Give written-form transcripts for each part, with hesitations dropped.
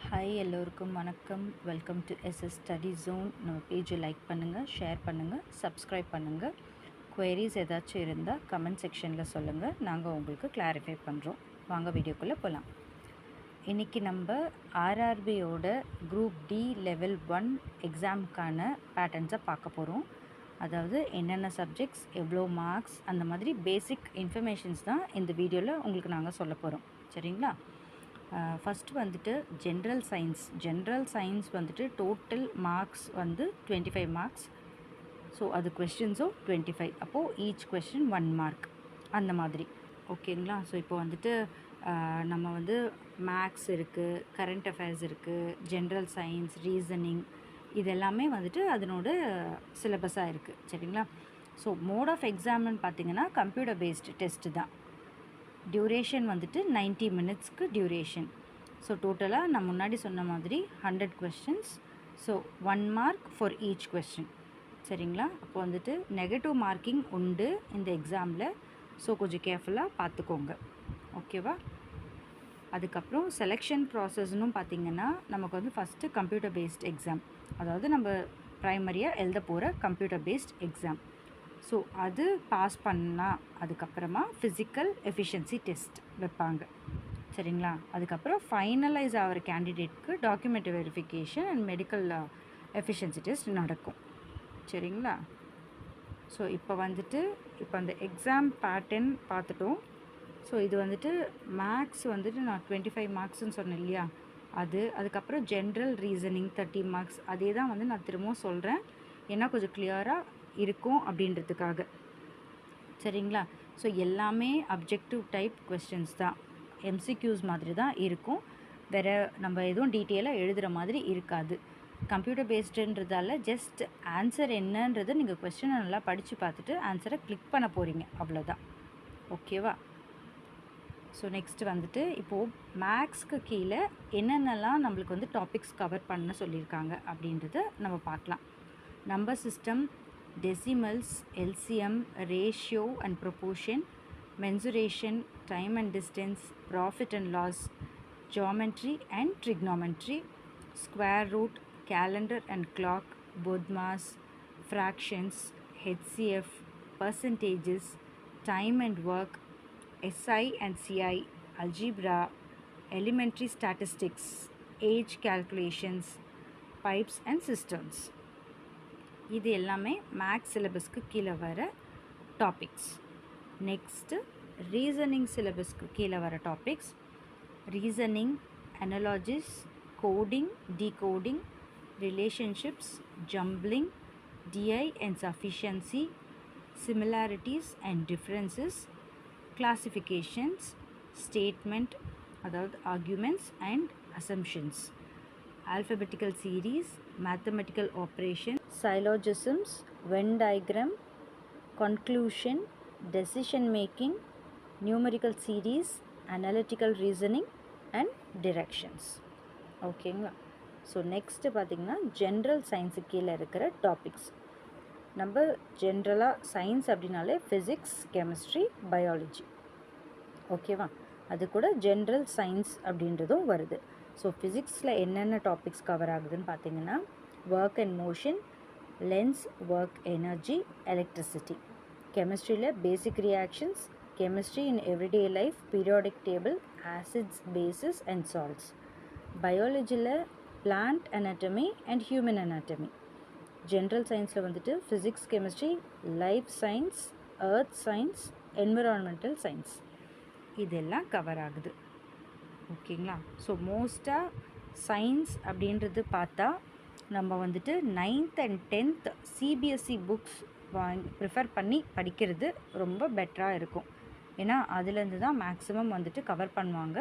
Hi எல்லோருக்கும் வணக்கம். Welcome to SS study zone. நம்ம பேஜை லைக் பண்ணுங்கள், ஷேர் பண்ணுங்கள், சப்ஸ்கிரைப் பண்ணுங்கள். குவரிஸ் ஏதாச்சும் இருந்தால் கமெண்ட் செக்ஷனில் சொல்லுங்கள், நாங்கள் உங்களுக்கு கிளாரிஃபை பண்ணுறோம். வாங்க வீடியோக்குள்ளே போகலாம். இன்றைக்கி நம்ம ஆர்ஆர்பியோட குரூப் டி லெவல் 1 எக்ஸாமுக்கான பேட்டர்ன்ஸை பார்க்க போகிறோம். அதாவது என்னென்ன சப்ஜெக்ட்ஸ், எவ்வளோ மார்க்ஸ், அந்த மாதிரி பேசிக் இன்ஃபர்மேஷன்ஸ் தான் இந்த வீடியோவில் உங்களுக்கு நாங்கள் சொல்ல போகிறோம். சரிங்களா? ஃபஸ்ட்டு வந்துட்டு ஜென்ரல் சயின்ஸ் வந்துட்டு டோட்டல் மார்க்ஸ் வந்து 25 மார்க்ஸ். ஸோ அது கொஸ்டின்ஸும் 25. அப்போது ஈச் கொஸ்டின் 1 மார்க் அந்த மாதிரி. ஓகேங்களா? ஸோ இப்போ வந்துட்டு நம்ம வந்து மேக்ஸ் இருக்குது, கரண்ட் அஃபேர்ஸ் இருக்குது, ஜென்ரல் சயின்ஸ், ரீசனிங், இதெல்லாமே வந்துட்டு அதனோட சிலபஸாக இருக்குது. சரிங்களா? ஸோ மோட் ஆஃப் எக்ஸாம்னு பார்த்திங்கன்னா கம்ப்யூட்டர் பேஸ்டு டெஸ்ட்டு தான். டியூரேஷன் வந்துட்டு 90 மினிட்ஸ்க்கு டியூரேஷன். ஸோ டோட்டலாக நான் முன்னாடி சொன்ன மாதிரி 100 questions. So 1 mark for each question. சரிங்களா? அப்போ வந்துட்டு நெகட்டிவ் மார்க்கிங் உண்டு இந்த எக்ஸாமில். ஸோ கொஞ்சம் கேர்ஃபுல்லாக பார்த்துக்கோங்க. ஓகேவா? அதுக்கப்புறம் செலெக்ஷன் ப்ராசஸ்னும் பார்த்திங்கன்னா நமக்கு வந்து ஃபஸ்ட்டு கம்ப்யூட்டர் பேஸ்ட் எக்ஸாம், அதாவது நம்ம ப்ரைமரியாக எழுத போகிற கம்ப்யூட்டர் பேஸ்ட் எக்ஸாம். ஸோ அது பாஸ் பண்ணால் அதுக்கப்புறமா ஃபிசிக்கல் எஃபிஷியன்சி டெஸ்ட் வைப்பாங்க. சரிங்களா? அதுக்கப்புறம் ஃபைனலைஸ் ஆகிற கேண்டிடேட்க்கு document verification and medical efficiency test நடக்கும். சரிங்களா? ஸோ இப்போ அந்த எக்ஸாம் பேட்டர்ன் பார்த்துட்டோம். ஸோ இது வந்துட்டு மேக்ஸ் வந்துட்டு நான் 25 மார்க்ஸ்ன்னு சொன்னேன் இல்லையா, அதுக்கப்புறம் ஜென்ரல் ரீசனிங் 30 மார்க்ஸ். அதே தான் வந்து நான் திரும்பவும் சொல்கிறேன், ஏன்னா கொஞ்சம் கிளியராக இருக்கும் அப்படின்றதுக்காக. சரிங்களா? ஸோ எல்லாமே அப்ஜெக்டிவ் டைப் கொஸ்டின்ஸ் தான், எம்சிக்யூஸ் மாதிரி தான் இருக்கும். வேறு நம்ம எதுவும் டீட்டெயிலாக எழுதுகிற மாதிரி இருக்காது. கம்ப்யூட்டர் பேஸ்டுன்றதால ஜஸ்ட் ஆன்சர் என்னன்றதை நீங்கள் கொஸ்டினை நல்லா படித்து பார்த்துட்டு ஆன்சரை கிளிக் பண்ண போகிறீங்க, அவ்வளோதான். ஓகேவா? ஸோ நெக்ஸ்ட்டு வந்துட்டு இப்போது மேக்ஸ்க்கு கீழே என்னென்னலாம் நம்மளுக்கு வந்து டாபிக்ஸ் கவர் பண்ண சொல்லியிருக்காங்க அப்படின்றத நம்ம பார்க்கலாம். Number system, decimals, LCM, ratio and proportion, mensuration, time and distance, profit and loss, geometry and trigonometry, square root, calendar and clock, BODMAS, fractions, HCF, percentages, time and work, SI and CI, algebra, elementary statistics, age calculations, pipes and systems. இது எல்லாமே maths சிலபஸ்க்கு கீழே வர topics. Next reasoning சிலபஸ்க்கு கீழே வர topics: reasoning, analogies, coding, decoding, relationships, jumbling, DI and sufficiency, similarities and differences, classifications, statement, அதாவது arguments and assumptions, alphabetical series, mathematical operation, syllogisms, Venn diagram, conclusion, decision making, numerical series, analytical reasoning and directions. ஓகேங்களா? So next பார்த்திங்கன்னா general சயின்ஸுக்கு கீழே இருக்கிற topics. நம்ம ஜென்ரலாக science அப்படின்னாலே physics, chemistry, biology. ஓகேவா? அது கூட ஜென்ரல் சயின்ஸ் அப்படின்றதும் வருது. ஸோ ஃபிசிக்ஸில் என்னென்ன டாபிக்ஸ் கவர் ஆகுதுன்னு பார்த்தீங்கன்னா work and motion, lens, work, energy, electricity. கெமிஸ்ட்ரியில் basic reactions, chemistry in everyday life, periodic table, acids, bases and salts. பயாலஜியில் plant anatomy and human anatomy. General சயின்ஸில் வந்துட்டு physics, chemistry, life science, earth science, environmental science, இதெல்லாம் cover ஆகுது. ஓகேங்களா? So மோஸ்ட்டாக science அப்படின்றது பார்த்தா நம்ம வந்துட்டு 9th and 10th CBSE books prefer பண்ணி படிக்கிறது ரொம்ப பெட்டராக இருக்கும். ஏன்னா அதுலேருந்து தான் மேக்ஸிமம் வந்துட்டு கவர் பண்ணுவாங்க.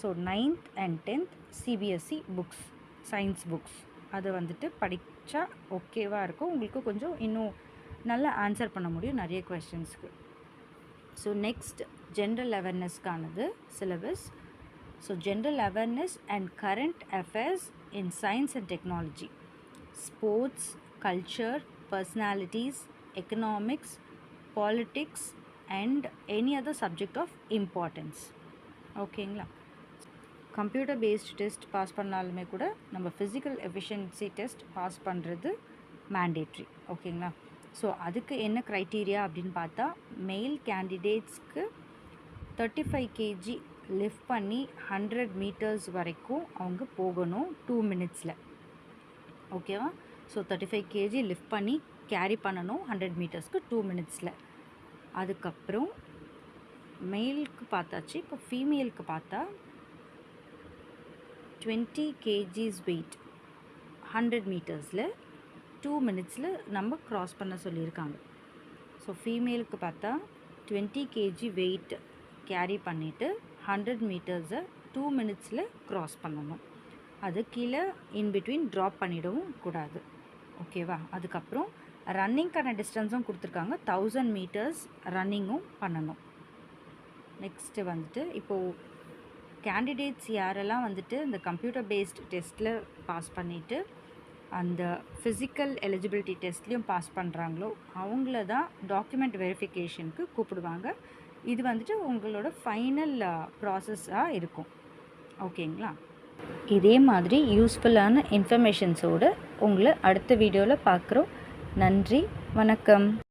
So 9th and 10th CBSE books, science books, அதை வந்துட்டு படித்தா ஓகேவாக இருக்கும். உங்களுக்கு கொஞ்சம் இன்னும் நல்லா ஆன்சர் பண்ண முடியும் நிறைய கொஸ்டின்ஸ்க்கு. ஸோ நெக்ஸ்ட் ஜென்ரல் அவேர்னஸ்க்கானது syllabus. So general awareness and current affairs in science and technology, sports, culture, personalities, economics, politics and any other subject of importance. ஓகேங்களா? கம்ப்யூட்டர் பேஸ்ட் டெஸ்ட் பாஸ் பண்ணாலுமே கூட நம்ம ஃபிசிக்கல் எஃபிஷியன்சி டெஸ்ட் பாஸ் பண்ணுறது mandatory. ஓகேங்களா? So அதுக்கு என்ன criteria அப்படின்னு பார்த்தா, மெயில் கேண்டிடேட்ஸ்க்கு 35 kg லிஃப்ட் பண்ணி 100 மீட்டர்ஸ் வரைக்கும் அவங்க போகணும் 2 மினிட்ஸில். ஓகேவா? ஸோ 35 kg லிஃப்ட் பண்ணி கேரி பண்ணணும் 100 மீட்டர்ஸ்க்கு 2 மினிட்ஸில். அதுக்கப்புறம் மெயிலுக்கு பார்த்தாச்சு. இப்போ ஃபீமேலுக்கு பார்த்தா 20 kgs வெயிட் 100 மீட்டர்ஸில் 2 மினிட்ஸில் நம்ம க்ராஸ் பண்ண சொல்லியிருக்காங்க. ஸோ ஃபீமேலுக்கு பார்த்தா 20 kg வெயிட் கேரி பண்ணிவிட்டு 100 மீட்டர்ஸை 2 மினிட்ஸில் க்ராஸ் பண்ணணும். அது கீழே இன்பிட்வீன் ட்ராப் பண்ணிடவும் கூடாது. ஓகேவா? அதுக்கப்புறம் ரன்னிங்க்கான டிஸ்டன்ஸும் கொடுத்துருக்காங்க. 1000 மீட்டர்ஸ் ரன்னிங்கும் பண்ணணும். நெக்ஸ்ட்டு வந்துட்டு இப்போது கேண்டிடேட்ஸ் யாரெல்லாம் வந்துட்டு இந்த கம்ப்யூட்டர் பேஸ்ட் டெஸ்ட்டில் பாஸ் பண்ணிவிட்டு அந்த ஃபிசிக்கல் எலிஜிபிலிட்டி டெஸ்ட்லேயும் பாஸ் பண்ணுறாங்களோ அவங்கள தான் டாக்குமெண்ட் வெரிஃபிகேஷனுக்கு கூப்பிடுவாங்க. இது வந்துட்டு உங்களோட ஃபைனல் ப்ராசஸாக இருக்கும். ஓகேங்களா? இதே மாதிரி யூஸ்ஃபுல்லான இன்ஃபர்மேஷன்ஸோடு உங்களை அடுத்த வீடியோவில் பார்க்குறோம். நன்றி, வணக்கம்.